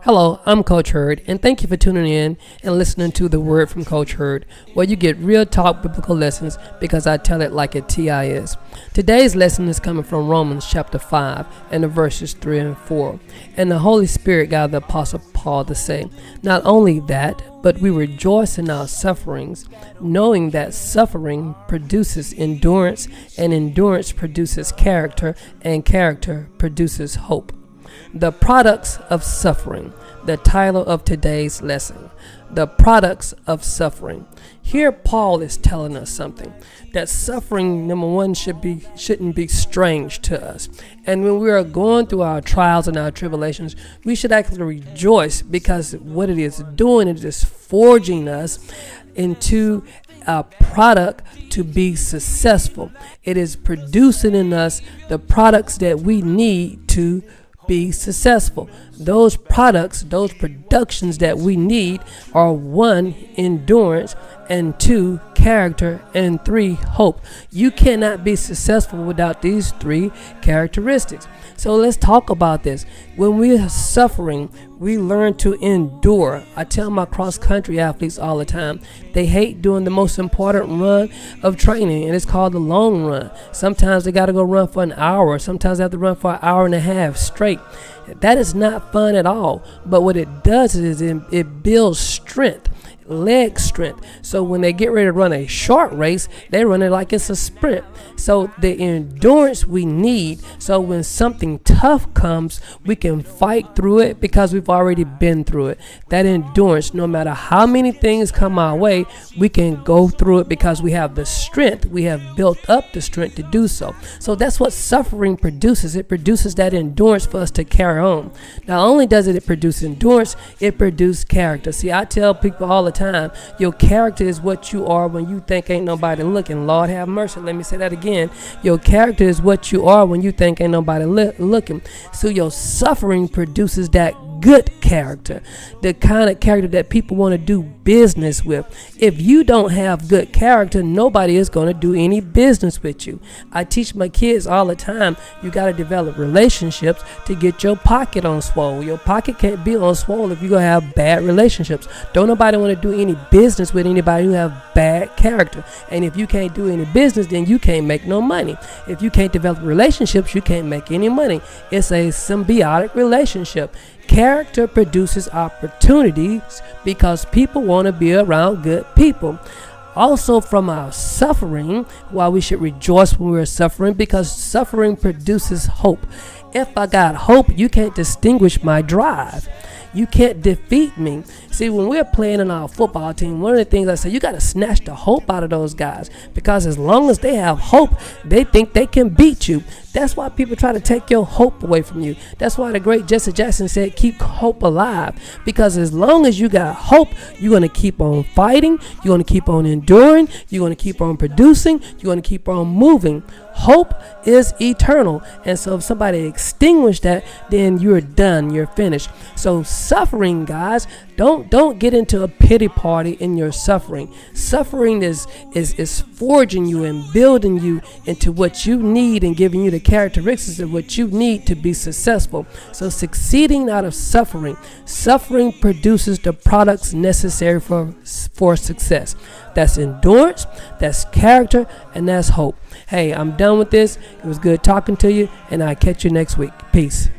Hello, I'm Coach Hurd, and thank you for tuning in and listening to the Word from Coach Hurd, where you get real talk biblical lessons because I tell it like it is. Today's lesson is coming from Romans chapter 5 and the verses 3 and 4. And the Holy Spirit got the Apostle Paul to say, not only that, but we rejoice in our sufferings, knowing that suffering produces endurance, and endurance produces character, and character produces hope. The products of suffering, the title of today's lesson. The products of suffering. Here Paul is telling us something, that suffering, number one, shouldn't be strange to us. And when we are going through our trials and our tribulations, we should actually rejoice, because what it is doing is just forging us into a product to be successful. It is producing in us the products that we need to be successful. Those products, those productions that we need are 1, endurance, and 2, character, and 3, hope. You cannot be successful without these 3 characteristics. So let's talk about this. When we are suffering, we learn to endure. I tell my cross-country athletes all the time, they hate doing the most important run of training, and it's called the long run. Sometimes they got to go run for an hour. Sometimes they have to run for an hour and a half straight. That is not fun at all. But what it does is it builds strength, leg strength. So when they get ready to run a short race, they run it like it's a sprint. So the endurance we need, so when something tough comes, we can fight through it because we've already been through it. That endurance, no matter how many things come our way, we can go through it because we have the strength. We have built up the strength to do so. So that's what suffering produces. It produces that endurance for us to carry on. Not only does it produce endurance, it produces character. See, I tell people all the time, your character is what you are when you think ain't nobody looking. Lord have mercy, let me say that again. Your character is what you are when you think ain't nobody looking. So your suffering produces that good character, the kind of character that people want to do business with. If you don't have good character, nobody is going to do any business with you. I teach my kids all the time, you got to develop relationships to get your pocket on swole. Your pocket can't be on swole if you're going to have bad relationships. Don't nobody want to do any business with anybody who have bad character. And if you can't do any business, then you can't make no money. If you can't develop relationships, you can't make any money. It's a symbiotic relationship. Character produces opportunities because people want to be around good people. Also, from our suffering, why we should rejoice when we're suffering, because suffering produces hope. If I got hope, you can't distinguish my drive. You can't defeat me. See, when we're playing in our football team, one of the things I say, you got to snatch the hope out of those guys, because as long as they have hope, they think they can beat you. That's why people try to take your hope away from you. That's why the great Jesse Jackson said, keep hope alive. Because as long as you got hope, you're going to keep on fighting. You're going to keep on enduring. You're going to keep on producing. You're going to keep on moving. Hope is eternal. And so if somebody extinguish that, then you're done. You're finished. So suffering, guys, don't get into a pity party in your suffering. Suffering is forging you and building you into what you need and giving you the characteristics of what you need to be successful. So succeeding out of suffering produces the products necessary for success. That's endurance, that's character, and that's hope. Hey, I'm done with this. It was good talking to you, and I'll catch you next week. Peace.